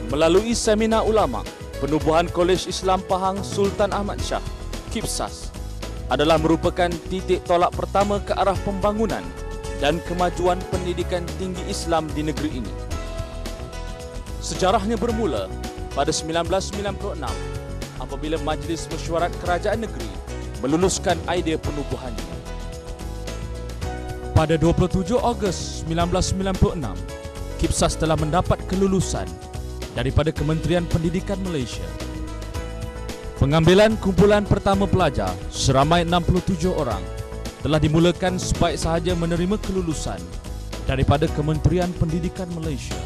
Melalui seminar ulama, penubuhan Kolej Islam Pahang Sultan Ahmad Shah, KIPSAS, adalah merupakan titik tolak pertama ke arah pembangunan dan kemajuan pendidikan tinggi Islam di negeri ini. Sejarahnya bermula pada 1996 apabila Majlis Mesyuarat Kerajaan Negeri meluluskan idea penubuhannya. Pada 27 Ogos 1996, KIPSAS telah mendapat kelulusan daripada Kementerian Pendidikan Malaysia. Pengambilan kumpulan pertama pelajar seramai 67 orang telah dimulakan sebaik sahaja menerima kelulusan daripada Kementerian Pendidikan Malaysia.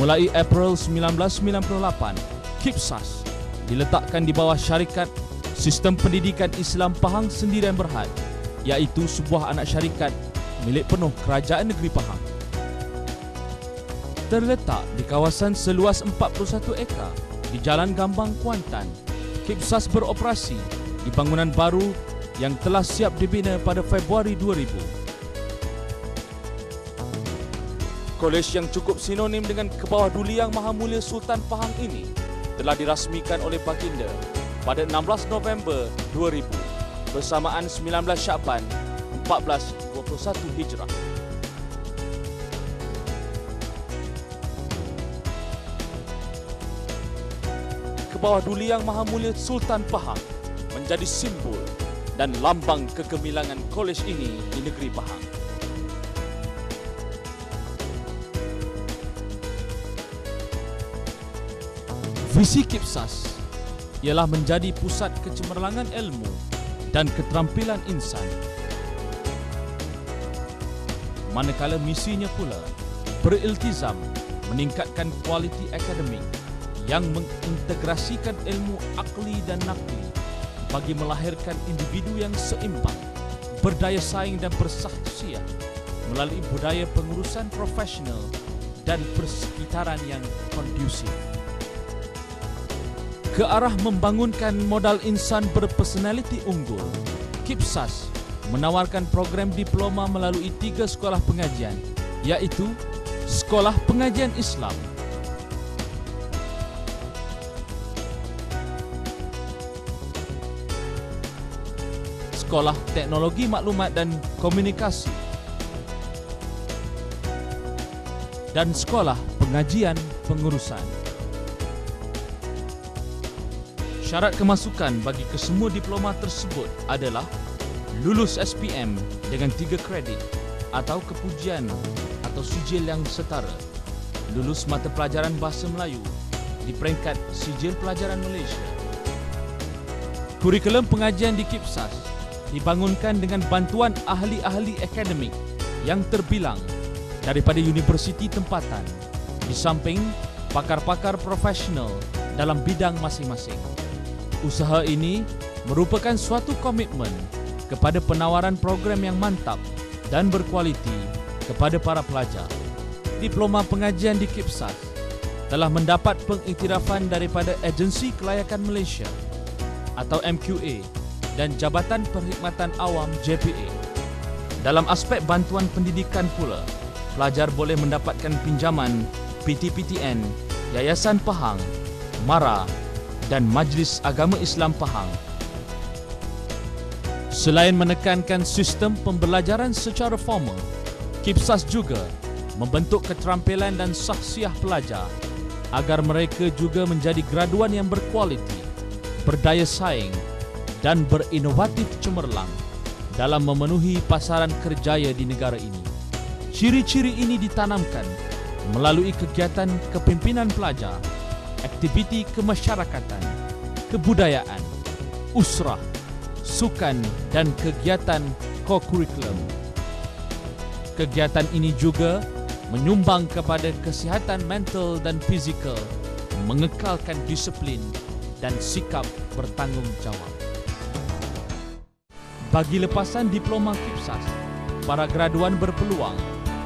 Mulai April 1998, KIPSAS diletakkan di bawah syarikat Sistem Pendidikan Islam Pahang Sendirian Berhad, iaitu sebuah anak syarikat milik penuh Kerajaan Negeri Pahang. Terletak di kawasan seluas 41 ekar di Jalan Gambang, Kuantan, KIPSAS beroperasi di bangunan baru yang telah siap dibina pada Februari 2000. Kolej yang cukup sinonim dengan Kebawah Duli Yang Maha Mulia Sultan Pahang ini telah dirasmikan oleh Baginda pada 16 November 2000 bersamaan 19 Syakban 1421 Hijrah. Kebawah Duli Yang Maha Mulia Sultan Pahang menjadi simbol dan lambang kegemilangan kolej ini di negeri Pahang. Visi KIPSAS ialah menjadi pusat kecemerlangan ilmu dan keterampilan insan. Manakala misinya pula beriltizam meningkatkan kualiti akademik yang mengintegrasikan ilmu akli dan nakli bagi melahirkan individu yang seimbang, berdaya saing dan bersaksiah melalui budaya pengurusan profesional dan persekitaran yang kondusif. Ke arah membangunkan modal insan berpersonaliti unggul, KIPSAS menawarkan program diploma melalui 3 sekolah pengajian, iaitu Sekolah Pengajian Islam, Sekolah Teknologi Maklumat dan Komunikasi, dan Sekolah Pengajian Pengurusan. Syarat kemasukan bagi kesemua diploma tersebut adalah lulus SPM dengan 3 kredit atau kepujian atau sijil yang setara, lulus mata pelajaran Bahasa Melayu di peringkat Sijil Pelajaran Malaysia. Kurikulum pengajian di KIPSAS dibangunkan dengan bantuan ahli-ahli akademik yang terbilang daripada universiti tempatan, di samping pakar-pakar profesional dalam bidang masing-masing. Usaha ini merupakan suatu komitmen kepada penawaran program yang mantap dan berkualiti kepada para pelajar. Diploma pengajian di KIPSAS telah mendapat pengiktirafan daripada Agensi Kelayakan Malaysia atau MQA dan Jabatan Perkhidmatan Awam JPA. Dalam aspek bantuan pendidikan pula, pelajar boleh mendapatkan pinjaman PTPTN, Yayasan Pahang, MARA dan Majlis Agama Islam Pahang. Selain menekankan sistem pembelajaran secara formal, KIPSAS juga membentuk keterampilan dan sahsiah pelajar agar mereka juga menjadi graduan yang berkualiti, berdaya saing dan berinovatif cemerlang dalam memenuhi pasaran kerjaya di negara ini. Ciri-ciri ini ditanamkan melalui kegiatan kepimpinan pelajar, aktiviti kemasyarakatan, kebudayaan, usrah, sukan dan kegiatan co-curriculum. Kegiatan ini juga menyumbang kepada kesihatan mental dan fizikal, mengekalkan disiplin dan sikap bertanggungjawab. Bagi lepasan diploma KIPSAS, para graduan berpeluang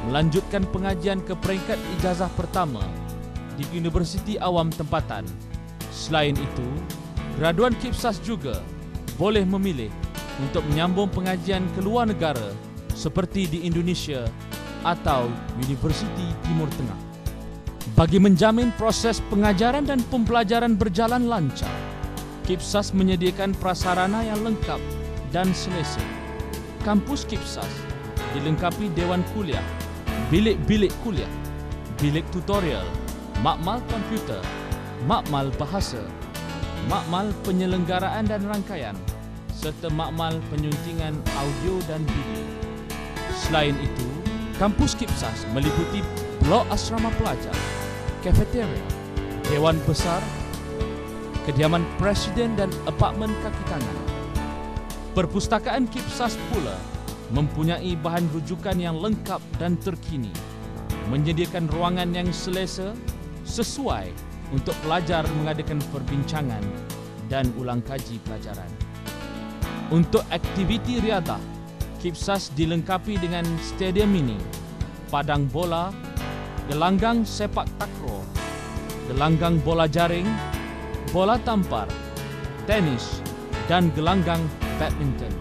melanjutkan pengajian ke peringkat ijazah pertama di Universiti Awam tempatan. Selain itu, graduan KIPSAS juga boleh memilih untuk menyambung pengajian ke luar negara seperti di Indonesia atau Universiti Timur Tengah. Bagi menjamin proses pengajaran dan pembelajaran berjalan lancar, KIPSAS menyediakan prasarana yang lengkap dan selesa. Kampus KIPSAS dilengkapi dewan kuliah, bilik-bilik kuliah, bilik tutorial, makmal komputer, makmal bahasa, makmal penyelenggaraan dan rangkaian, serta makmal penyuntingan audio dan video. Selain itu, kampus KIPSAS meliputi blok asrama pelajar, kafeteria, dewan besar, kediaman presiden dan apartmen kaki tangan. Perpustakaan KIPSAS pula mempunyai bahan rujukan yang lengkap dan terkini, menyediakan ruangan yang selesa sesuai untuk pelajar mengadakan perbincangan dan ulang kaji pelajaran. Untuk aktiviti riadah, KIPSAS dilengkapi dengan stadium mini, padang bola, gelanggang sepak takraw, gelanggang bola jaring, bola tampar, tenis dan gelanggang badminton.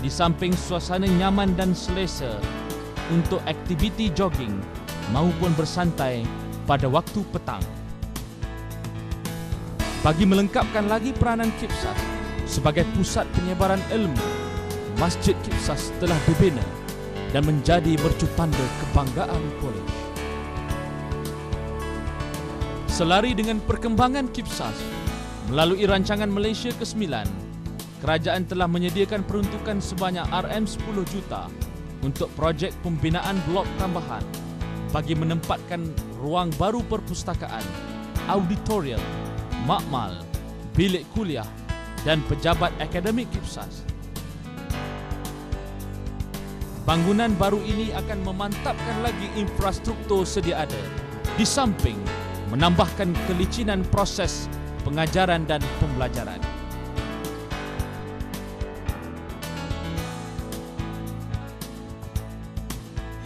Di samping suasana nyaman dan selesa untuk aktiviti jogging maupun bersantai pada waktu petang. Bagi melengkapkan lagi peranan KIPSAS sebagai pusat penyebaran ilmu, Masjid KIPSAS telah dibina dan menjadi bercutanda kebanggaan kolej. Selari dengan perkembangan KIPSAS, melalui rancangan Malaysia ke-9, kerajaan telah menyediakan peruntukan sebanyak RM10 juta untuk projek pembinaan blok tambahan bagi menempatkan ruang baru perpustakaan, auditorium, makmal, bilik kuliah dan pejabat akademik KIPSAS. Bangunan baru ini akan memantapkan lagi infrastruktur sedia ada, di samping menambahkan kelicinan proses pengajaran dan pembelajaran.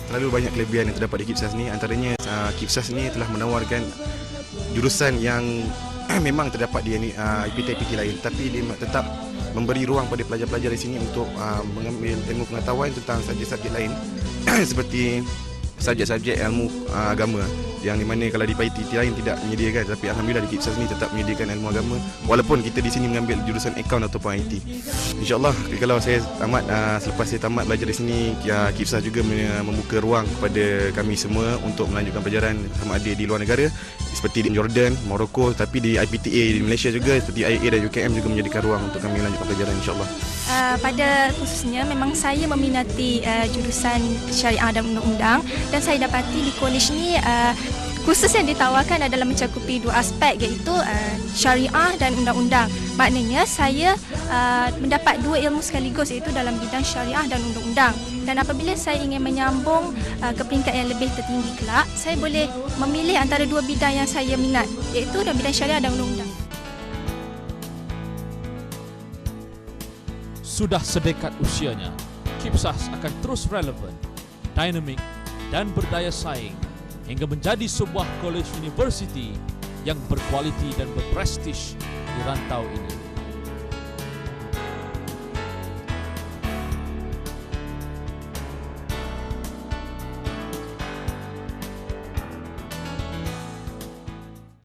Terlalu banyak kelebihan yang terdapat di KIPSAS ni. Antaranya KIPSAS ni telah menawarkan jurusan yang memang terdapat di IPT-IPT lain, tapi dia tetap memberi ruang pada pelajar-pelajar di sini untuk mengambil ilmu pengetahuan tentang subjek-subjek lain seperti subjek-subjek ilmu agama, yang di mana kalau di IPT lain tidak menyediakan, tapi alhamdulillah di KIPSAS ni tetap menyediakan ilmu agama walaupun kita di sini mengambil jurusan akaun ataupun IT. InsyaAllah kalau saya tamat, selepas saya tamat belajar di sini, KIPSAS juga membuka ruang kepada kami semua untuk melanjutkan pelajaran sama ada di luar negara seperti di Jordan, Morocco, tapi di IPTA di Malaysia juga seperti IA dan UKM juga menjadikan ruang untuk kami melanjutkan pelajaran insyaAllah. Pada khususnya memang saya meminati jurusan syariah dan undang-undang, dan saya dapati di kolej ni khusus yang ditawarkan adalah mencakupi dua aspek, iaitu syariah dan undang-undang. Maknanya saya mendapat dua ilmu sekaligus, iaitu dalam bidang syariah dan undang-undang. Dan apabila saya ingin menyambung ke peringkat yang lebih tertinggi kelak, saya boleh memilih antara dua bidang yang saya minat, iaitu dalam bidang syariah dan undang-undang. Sudah sedekat usianya, KIPSAS akan terus relevan, dinamik dan berdaya saing hingga menjadi sebuah college university yang berkualiti dan berprestij di rantau ini.